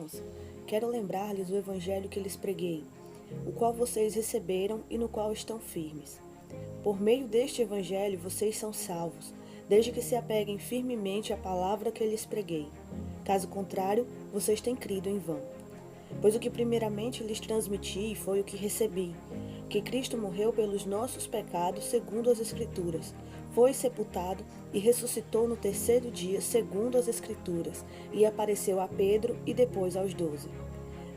irmãos, quero lembrar-lhes o evangelho que lhes preguei, o qual vocês receberam e no qual estão firmes. Por meio deste evangelho vocês são salvos, desde que se apeguem firmemente à palavra que lhes preguei. Caso contrário, vocês têm crido em vão. Pois o que primeiramente lhes transmiti foi o que recebi, que Cristo morreu pelos nossos pecados segundo as Escrituras, foi sepultado e ressuscitou no terceiro dia segundo as Escrituras, e apareceu a Pedro e depois aos 12.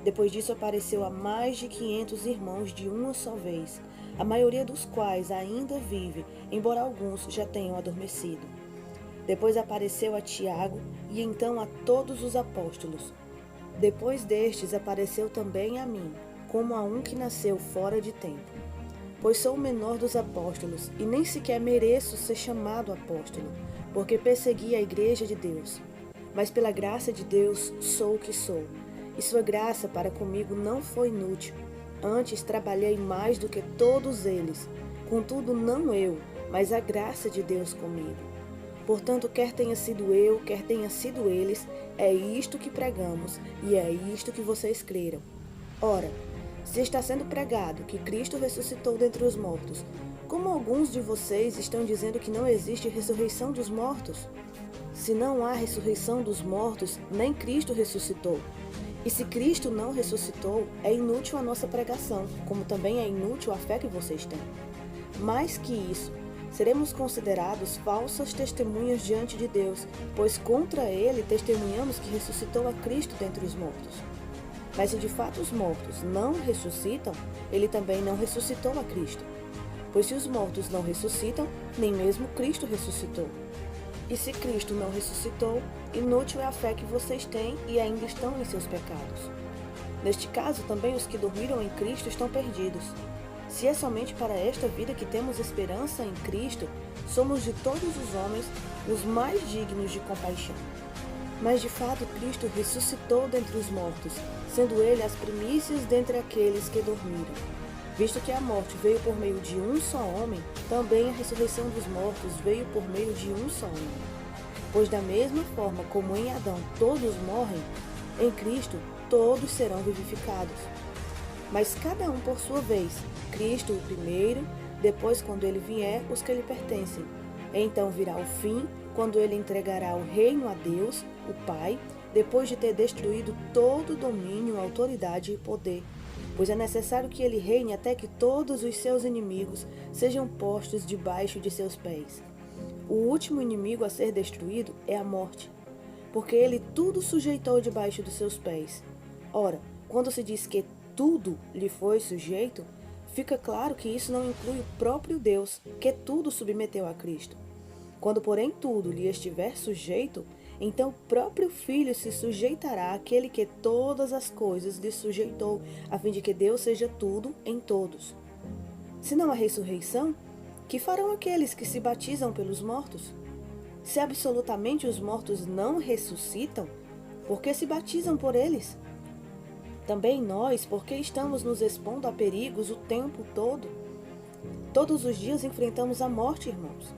Depois disso apareceu a mais de 500 irmãos de uma só vez, a maioria dos quais ainda vive, embora alguns já tenham adormecido. Depois apareceu a Tiago e então a todos os apóstolos. Depois destes apareceu também a mim, como a um que nasceu fora de tempo. Pois sou o menor dos apóstolos, e nem sequer mereço ser chamado apóstolo, porque persegui a igreja de Deus. Mas pela graça de Deus sou o que sou, e sua graça para comigo não foi inútil. Antes trabalhei mais do que todos eles, contudo não eu, mas a graça de Deus comigo. Portanto, quer tenha sido eu, quer tenha sido eles, é isto que pregamos, e é isto que vocês creram. Ora, se está sendo pregado que Cristo ressuscitou dentre os mortos, como alguns de vocês estão dizendo que não existe ressurreição dos mortos? Se não há ressurreição dos mortos, nem Cristo ressuscitou. E se Cristo não ressuscitou, é inútil a nossa pregação, como também é inútil a fé que vocês têm. Mais que isso, seremos considerados falsas testemunhas diante de Deus, pois contra ele testemunhamos que ressuscitou a Cristo dentre os mortos. Mas se de fato os mortos não ressuscitam, ele também não ressuscitou a Cristo. Pois se os mortos não ressuscitam, nem mesmo Cristo ressuscitou. E se Cristo não ressuscitou, inútil é a fé que vocês têm e ainda estão em seus pecados. Neste caso, também os que dormiram em Cristo estão perdidos. Se é somente para esta vida que temos esperança em Cristo, somos de todos os homens os mais dignos de compaixão. Mas de fato Cristo ressuscitou dentre os mortos, sendo ele as primícias dentre aqueles que dormiram. Visto que a morte veio por meio de um só homem, também a ressurreição dos mortos veio por meio de um só homem. Pois da mesma forma como em Adão todos morrem, em Cristo todos serão vivificados. Mas cada um por sua vez, Cristo o primeiro, depois quando ele vier, os que lhe pertencem. Então virá o fim, quando ele entregará o reino a Deus, o Pai, depois de ter destruído todo domínio, autoridade e poder. Pois é necessário que ele reine até que todos os seus inimigos sejam postos debaixo de seus pés. O último inimigo a ser destruído é a morte, porque ele tudo sujeitou debaixo dos seus pés. Ora, quando se diz que tudo lhe foi sujeito, fica claro que isso não inclui o próprio Deus, que tudo submeteu a Cristo. Quando, porém, tudo lhe estiver sujeito, então o próprio Filho se sujeitará àquele que todas as coisas lhe sujeitou, a fim de que Deus seja tudo em todos. Se não há ressurreição, que farão aqueles que se batizam pelos mortos? Se absolutamente os mortos não ressuscitam, por que se batizam por eles? Também nós, porque estamos nos expondo a perigos o tempo todo? Todos os dias enfrentamos a morte, irmãos.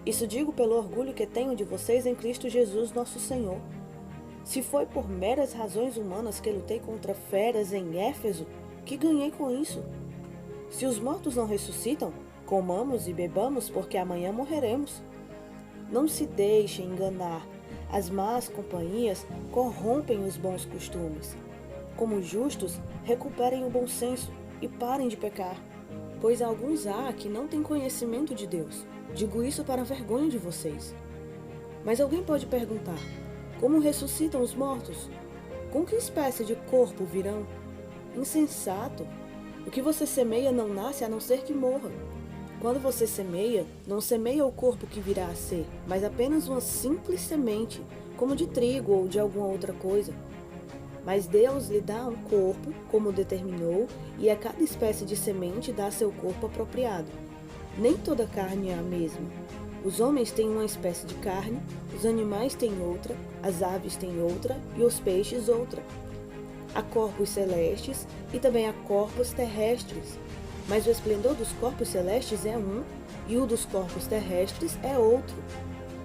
Isso digo pelo orgulho que tenho de vocês em Cristo Jesus, nosso Senhor. Se foi por meras razões humanas que lutei contra feras em Éfeso, que ganhei com isso? Se os mortos não ressuscitam, comamos e bebamos, porque amanhã morreremos. Não se deixem enganar. As más companhias corrompem os bons costumes. Como justos, recuperem o bom senso e parem de pecar. Pois alguns há que não têm conhecimento de Deus. Digo isso para a vergonha de vocês. Mas alguém pode perguntar: como ressuscitam os mortos? Com que espécie de corpo virão? Insensato! O que você semeia não nasce a não ser que morra. Quando você semeia, não semeia o corpo que virá a ser, mas apenas uma simples semente, como de trigo ou de alguma outra coisa. Mas Deus lhe dá um corpo, como determinou, e a cada espécie de semente dá seu corpo apropriado. Nem toda carne é a mesma. Os homens têm uma espécie de carne, os animais têm outra, as aves têm outra e os peixes outra. Há corpos celestes e também há corpos terrestres. Mas o esplendor dos corpos celestes é um e o dos corpos terrestres é outro.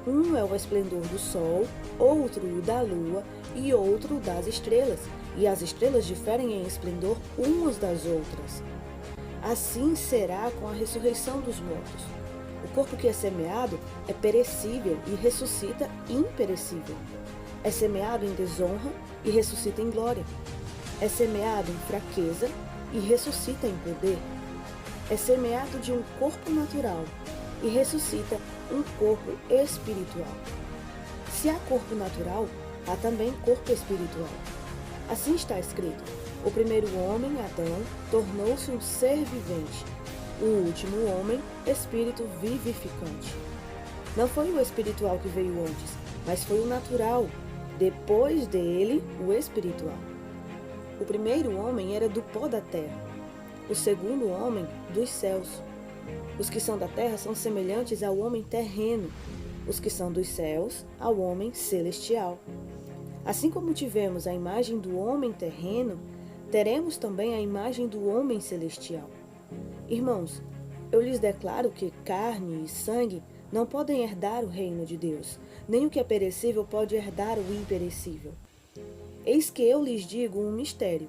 Um é o esplendor do sol, outro o da lua e outro o das estrelas, e as estrelas diferem em esplendor umas das outras. Assim será com a ressurreição dos mortos. O corpo que é semeado é perecível e ressuscita imperecível. É semeado em desonra e ressuscita em glória. É semeado em fraqueza e ressuscita em poder. É semeado de um corpo natural e ressuscita um corpo espiritual. Se há corpo natural, há também corpo espiritual. Assim está escrito: o primeiro homem, Adão, tornou-se um ser vivente. O último homem, espírito vivificante. Não foi o espiritual que veio antes, mas foi o natural. Depois dele, o espiritual. O primeiro homem era do pó da terra. O segundo homem, dos céus. Os que são da terra são semelhantes ao homem terreno. Os que são dos céus, ao homem celestial. Assim como tivemos a imagem do homem terreno, teremos também a imagem do homem celestial. Irmãos, eu lhes declaro que carne e sangue não podem herdar o reino de Deus, nem o que é perecível pode herdar o imperecível. Eis que eu lhes digo um mistério: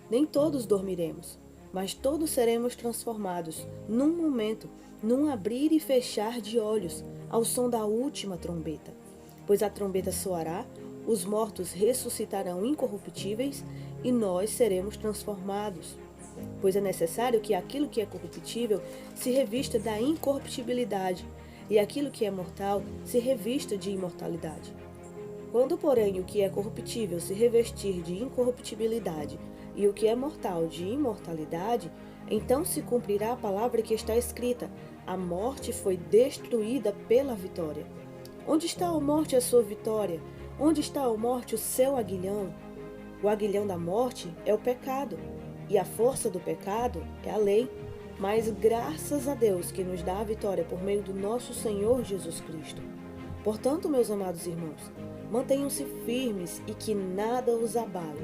nem todos dormiremos, mas todos seremos transformados, num momento, num abrir e fechar de olhos, ao som da última trombeta. Pois a trombeta soará, os mortos ressuscitarão incorruptíveis e nós seremos transformados. Pois é necessário que aquilo que é corruptível se revista da incorruptibilidade, e aquilo que é mortal se revista de imortalidade. Quando, porém, o que é corruptível se revestir de incorruptibilidade e o que é mortal de imortalidade, então se cumprirá a palavra que está escrita: a morte foi destruída pela vitória. Onde está a morte, a sua vitória? Onde está a morte, o seu aguilhão? O aguilhão da morte é o pecado, e a força do pecado é a lei. Mas graças a Deus que nos dá a vitória por meio do nosso Senhor Jesus Cristo. Portanto, meus amados irmãos, mantenham-se firmes e que nada os abale.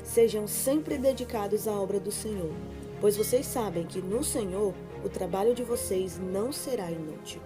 Sejam sempre dedicados à obra do Senhor, pois vocês sabem que no Senhor o trabalho de vocês não será inútil.